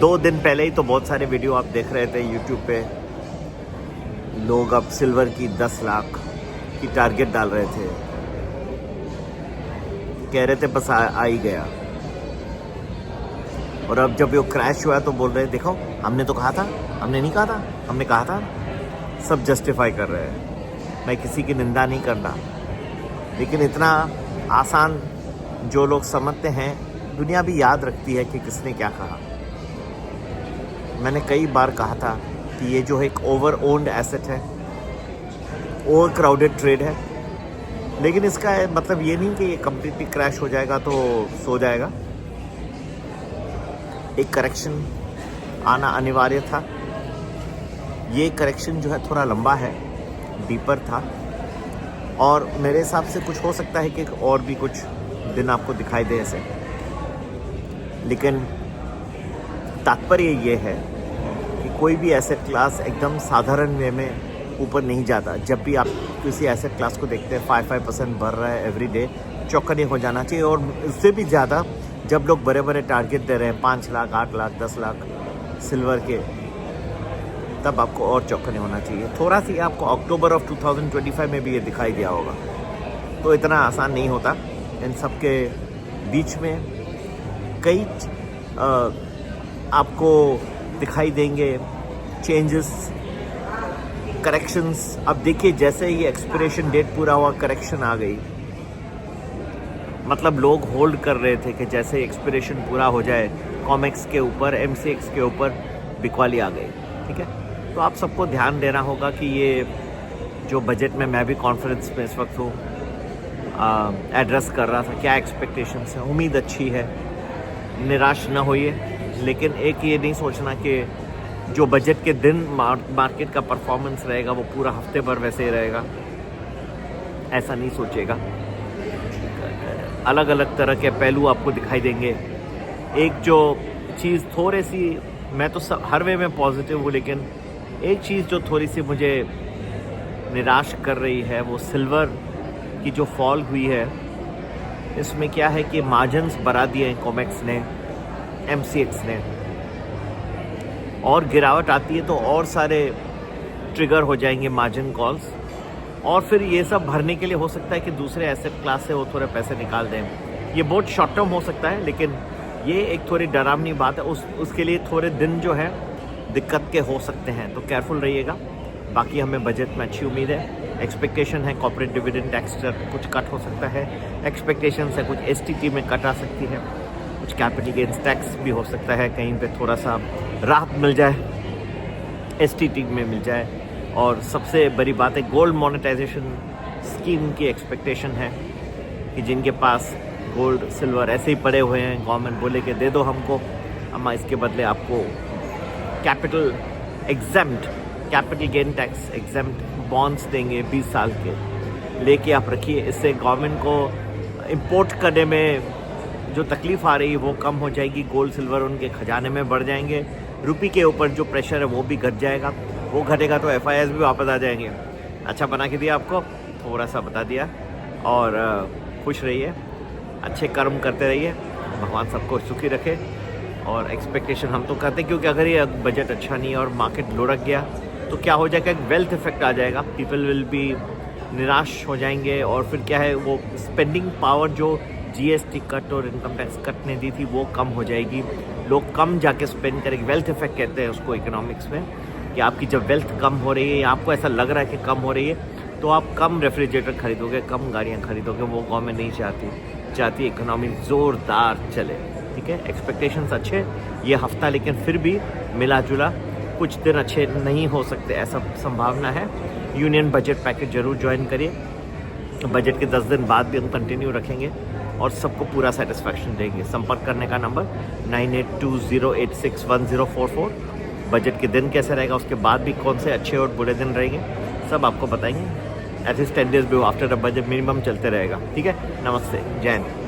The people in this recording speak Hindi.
2 दिन पहले ही तो बहुत सारे वीडियो आप देख रहे थे यूट्यूब पे, लोग अब सिल्वर की 10 लाख की टारगेट डाल रहे थे, कह रहे थे बस आ ही गया। और अब जब वो क्रैश हुआ तो बोल रहे देखो हमने तो कहा था, हमने नहीं कहा था, हमने कहा था। सब जस्टिफाई कर रहे हैं। मैं किसी की निंदा नहीं करना, लेकिन इतना आसान जो लोग समझते हैं, दुनिया भी याद रखती है कि किसने क्या कहा। मैंने कई बार कहा था कि ये जो एक ओवर ओन्ड एसेट है, ओवर क्राउडेड ट्रेड है, लेकिन इसका मतलब ये नहीं कि ये कम्प्लीटली क्रैश हो जाएगा तो सो जाएगा। एक करेक्शन आना अनिवार्य था। ये करेक्शन जो है थोड़ा लंबा है, डीपर था, और मेरे हिसाब से कुछ हो सकता है कि और भी कुछ दिन आपको दिखाई दे ऐसे। लेकिन तात्पर्य ये है कि कोई भी एसेट क्लास एकदम साधारण वे में ऊपर नहीं जाता। जब भी आप किसी एसेट क्लास को देखते हैं 5% बढ़ रहा है एवरी डे, चौकन्ने हो जाना चाहिए। और उससे भी ज़्यादा जब लोग बड़े बड़े टारगेट दे रहे हैं 5 लाख, 8 लाख, 10 लाख सिल्वर के, तब आपको और चौकन्ने होना चाहिए। थोड़ा सी आपको अक्टूबर ऑफ 2025 में भी ये दिखाई दिया होगा। तो इतना आसान नहीं होता। इन सब के बीच में कई आपको दिखाई देंगे चेंजेस, करेक्शंस। अब देखिए जैसे ही एक्सपिरेशन डेट पूरा हुआ, करेक्शन आ गई। मतलब लोग होल्ड कर रहे थे कि जैसे एक्सपिरेशन पूरा हो जाए कॉमेक्स के ऊपर, एमसीएक्स के ऊपर बिकवाली आ गई। ठीक है, तो आप सबको ध्यान देना होगा कि ये जो बजट में मैं भी कॉन्फ्रेंस में इस वक्त हूँ, एड्रेस कर रहा था, क्या एक्सपेक्टेशंस हैं। उम्मीद अच्छी है, निराश ना होइए, लेकिन एक ये नहीं सोचना कि जो बजट के दिन मार्केट का परफॉर्मेंस रहेगा वो पूरा हफ्ते भर वैसे ही रहेगा। ऐसा नहीं सोचेगा। अलग अलग तरह के पहलू आपको दिखाई देंगे। एक जो चीज़ थोड़ी सी, मैं तो हर वे में पॉजिटिव हूँ, लेकिन एक चीज़ जो थोड़ी सी मुझे निराश कर रही है वो सिल्वर की जो फॉल हुई है। इसमें क्या है कि मार्जिन्स बढ़ा दिए हैं कॉमेक्स ने, एमसीएक्स ने, और गिरावट आती है तो और सारे ट्रिगर हो जाएंगे मार्जिन कॉल्स, और फिर ये सब भरने के लिए हो सकता है कि दूसरे एसेट क्लास से वो थोड़े पैसे निकाल दें। ये बहुत शॉर्ट टर्म हो सकता है, लेकिन ये एक थोड़ी डरावनी बात है। उसके लिए थोड़े दिन जो है दिक्कत के हो सकते हैं, तो केयरफुल रहिएगा। बाकी हमें बजट में अच्छी उम्मीद है। एक्सपेक्टेशन है कॉर्पोरेट डिविडेंड टैक्स कुछ कट हो सकता है, एक्सपेक्टेशन है कुछ एसटीटी में कट आ सकती है, कुछ कैपिटल गेन्स टैक्स भी हो सकता है, कहीं पे थोड़ा सा राहत मिल जाए, एसटीटी में मिल जाए। और सबसे बड़ी बात है गोल्ड मोनेटाइजेशन स्कीम की एक्सपेक्टेशन है कि जिनके पास गोल्ड सिल्वर ऐसे ही पड़े हुए हैं, गवर्नमेंट बोले कि दे दो हमको, हम इसके बदले आपको capital exempt, capital gain tax exempt bonds देंगे 20 साल के, लेके आप रखिए। इससे गवर्नमेंट को इंपोर्ट करने में जो तकलीफ़ आ रही है वो कम हो जाएगी। गोल्ड सिल्वर उनके खजाने में बढ़ जाएंगे। रुपये के ऊपर जो प्रेशर है वो भी घट जाएगा। वो घटेगा तो एफआईआर भी वापस आ जाएंगे। अच्छा बना के दिया आपको, थोड़ा सा बता दिया। और खुश रहिए, अच्छे कर्म करते रहिए, भगवान सबको सुखी रखे। और एक्सपेक्टेशन हम तो करते हैं, क्योंकि अगर ये बजट अच्छा नहीं है और मार्केट लुढ़क गया तो क्या हो जाएगा, एक वेल्थ इफेक्ट आ जाएगा। पीपल विल बी निराश हो जाएंगे, और फिर क्या है, वो स्पेंडिंग पावर जो जीएसटी कट और इनकम टैक्स कट ने दी थी वो कम हो जाएगी। लोग कम जाके स्पेंड करेंगे। वेल्थ इफेक्ट कहते हैं उसको इकोनॉमिक्स में, कि आपकी जब वेल्थ कम हो रही है या आपको ऐसा लग रहा है कि कम हो रही है, तो आप कम रेफ्रिजरेटर खरीदोगे, कम गाड़ियाँ खरीदोगे। वो गवर्नमेंट नहीं चाहती इकोनॉमी ज़ोरदार चले। ठीक है, एक्सपेक्टेशंस अच्छे ये हफ्ता, लेकिन फिर भी मिला जुला कुछ दिन अच्छे नहीं हो सकते, ऐसा संभावना है। यूनियन बजट पैकेज जरूर ज्वाइन करिए। बजट के 10 दिन बाद भी हम कंटिन्यू रखेंगे और सबको पूरा सेटिस्फैक्शन देंगे। संपर्क करने का नंबर 9820861044। बजट के दिन कैसे रहेगा, उसके बाद भी कौन से अच्छे और बुरे दिन रहेंगे, सब आपको बताएंगे। एटलीस्ट 10 डेज भी आफ्टर द बजट मिनिमम चलते रहेगा। ठीक है, नमस्ते, जय हिंद।